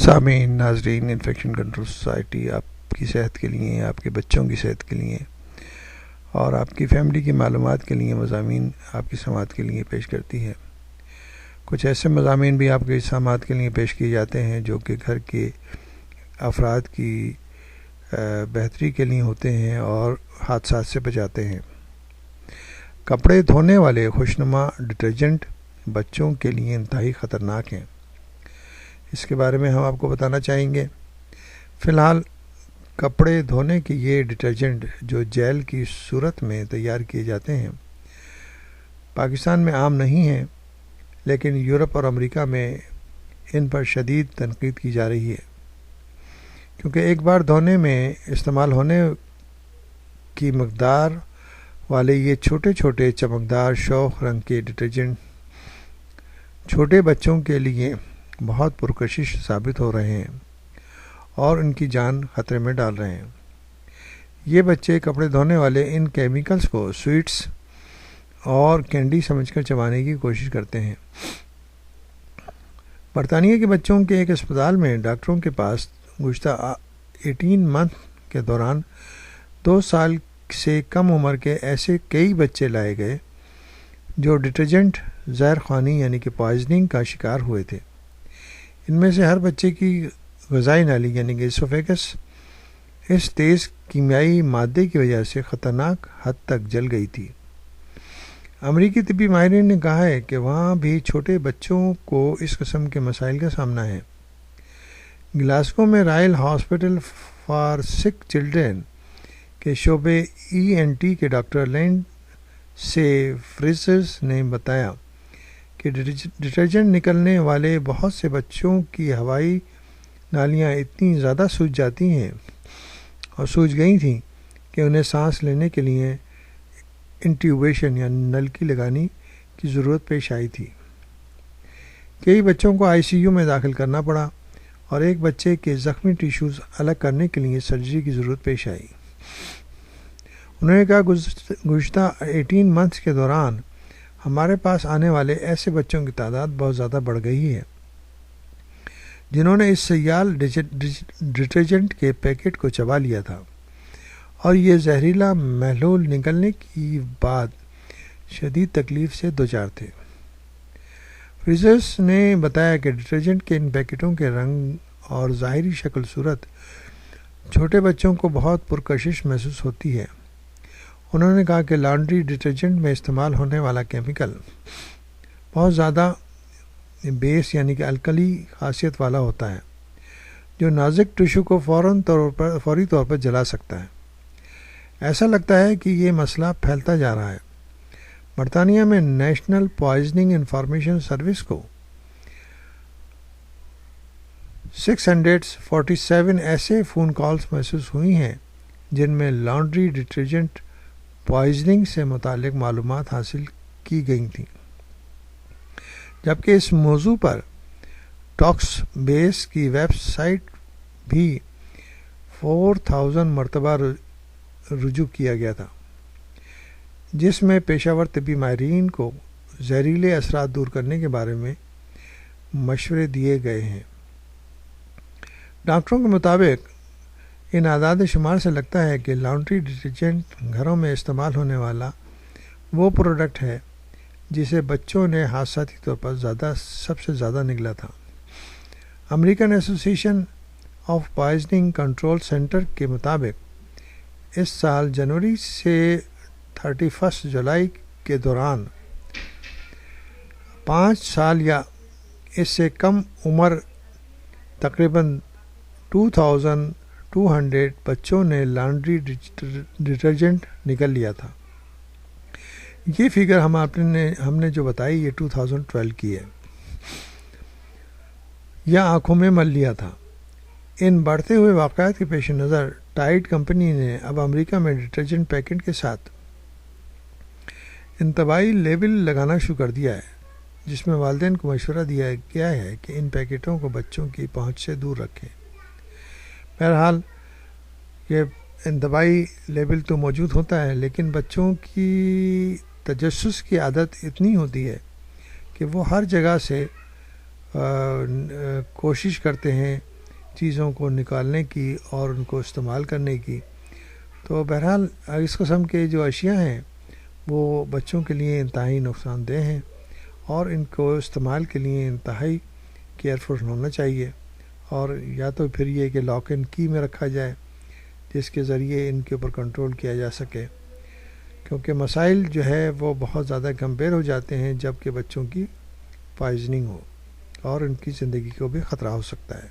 سامعین ناظرین، infection control society آپ کی صحت کے لیے، آپ کے بچوں کی صحت کے لیے اور آپ کی فیملی کی معلومات کے لیے مضامین آپ کی سماعت کے لیے پیش کرتی ہے۔ کچھ ایسے مضامین بھی آپ کی سماعت کے لیے پیش کیے جاتے ہیں جو کہ گھر کے افراد کی بہتری کے لیے ہوتے ہیں اور حادثات سے بچاتے ہیں۔ کپڑے دھونے والے خوشنما ڈٹرجنٹ بچوں کے لیے انتہائی خطرناک ہیں، اس کے بارے میں ہم آپ کو بتانا چاہیں گے۔ فی الحال کپڑے دھونے کے یہ ڈٹرجنٹ جو جیل کی صورت میں تیار کیے جاتے ہیں پاکستان میں عام نہیں ہیں، لیکن یورپ اور امریکہ میں ان پر شدید تنقید کی جا رہی ہے، کیونکہ ایک بار دھونے میں استعمال ہونے کی مقدار والے یہ چھوٹے چھوٹے چمکدار شوخ رنگ کے ڈٹرجنٹ چھوٹے بچوں کے لیے بہت پرکشش ثابت ہو رہے ہیں اور ان کی جان خطرے میں ڈال رہے ہیں۔ یہ بچے کپڑے دھونے والے ان کیمیکلز کو سویٹس اور کینڈی سمجھ کر چبانے کی کوشش کرتے ہیں۔ برطانیہ کے بچوں کے ایک اسپتال میں ڈاکٹروں کے پاس گزشتہ 18 منتھ کے دوران 2 سال سے کم عمر کے ایسے کئی بچے لائے گئے جو ڈٹرجنٹ زہر خوانی یعنی کہ پوائزننگ کا شکار ہوئے تھے۔ ان میں سے ہر بچے کی غذائی نالی یعنی کہ اسوفیگس اس تیز کیمیائی مادے کی وجہ سے خطرناک حد تک جل گئی تھی۔ امریکی طبی ماہرین نے کہا ہے کہ وہاں بھی چھوٹے بچوں کو اس قسم کے مسائل کا سامنا ہے۔ گلاسگو میں رائل ہاسپٹل فار سک چلڈرن کے شعبے ENT کے ڈاکٹر لینڈ سے فریزرز نے بتایا کہ ڈٹرجنٹ نکلنے والے بہت سے بچوں کی ہوائی نالیاں اتنی زیادہ سوج جاتی ہیں اور سوج گئی تھیں کہ انہیں سانس لینے کے لیے انٹیوبیشن یا نلکی لگانے کی ضرورت پیش آئی تھی۔ کئی بچوں کو ICU میں داخل کرنا پڑا اور ایک بچے کے زخمی ٹیشوز الگ کرنے کے لیے سرجری کی ضرورت پیش آئی۔ انہوں نے کہا گزشتہ 18 منتھس کے دوران ہمارے پاس آنے والے ایسے بچوں کی تعداد بہت زیادہ بڑھ گئی ہے جنہوں نے اس سیال ڈٹرجنٹ کے پیکٹ کو چبا لیا تھا اور یہ زہریلا محلول نکلنے کی بعد شدید تکلیف سے دوچار تھے۔ فریزرز نے بتایا کہ ڈٹرجنٹ کے ان پیکٹوں کے رنگ اور ظاہری شکل صورت چھوٹے بچوں کو بہت پرکشش محسوس ہوتی ہے۔ انہوں نے کہا کہ لانڈری ڈٹرجنٹ میں استعمال ہونے والا کیمیکل بہت زیادہ بیس یعنی کہ الکلی خاصیت والا ہوتا ہے جو نازک ٹشو کو فوری طور پر جلا سکتا ہے۔ ایسا لگتا ہے کہ یہ مسئلہ پھیلتا جا رہا ہے۔ برطانیہ میں نیشنل پوائزننگ انفارمیشن سروس کو 647 ایسے فون کالز محسوس ہوئی ہیں جن میں لانڈری ڈٹرجنٹ پوائزننگ سے متعلق معلومات حاصل کی گئی تھیں، جبکہ اس موضوع پر ٹاکس بیس کی ویب سائٹ بھی 4000 مرتبہ رجوع کیا گیا تھا، جس میں پیشہ ور طبی ماہرین کو زہریلے اثرات دور کرنے کے بارے میں مشورے دیے گئے ہیں۔ ڈاکٹروں کے مطابق ان اعداد شمار سے لگتا ہے کہ لانڈری ڈٹرجنٹ گھروں میں استعمال ہونے والا وہ پروڈکٹ ہے جسے بچوں نے حادثاتی طور پر سب سے زیادہ نگلا تھا۔ امریکن ایسوسی ایشن آف پوائزننگ کنٹرول سینٹر کے مطابق اس سال جنوری سے 31 جولائی کے دوران 5 سال یا اس سے کم عمر تقریباً 2200 بچوں نے لانڈری ڈٹرجنٹ نکل لیا تھا۔ یہ فگر ہم نے جو بتائی یہ 2012 کی ہے، یا آنکھوں میں مل لیا تھا۔ ان بڑھتے ہوئے واقعات کے پیش نظر ٹائڈ کمپنی نے اب امریکہ میں ڈٹرجنٹ پیکٹ کے ساتھ انتباہی لیبل لگانا شروع کر دیا ہے، جس میں والدین کو مشورہ دیا گیا ہے کہ ان پیکٹوں کو بچوں کی پہنچ سے دور رکھیں۔ بہرحال یہ انتباہی لیبل تو موجود ہوتا ہے، لیکن بچوں کی تجسس کی عادت اتنی ہوتی ہے کہ وہ ہر جگہ سے کوشش کرتے ہیں چیزوں کو نکالنے کی اور ان کو استعمال کرنے کی. تو بہرحال اس قسم کے جو اشیاء ہیں وہ بچوں کے لیے انتہائی نقصان دہ ہیں اور ان کو استعمال کے لیے انتہائی کیئرفل ہونا چاہیے. اور یا تو پھر یہ کہ لاک اینڈ کی میں رکھا جائے جس کے ذریعے ان کے اوپر کنٹرول کیا جا سکے، کیونکہ مسائل جو ہے وہ بہت زیادہ گمبھیر ہو جاتے ہیں جب کہ بچوں کی پوائزننگ ہو اور ان کی زندگی کو بھی خطرہ ہو سکتا ہے.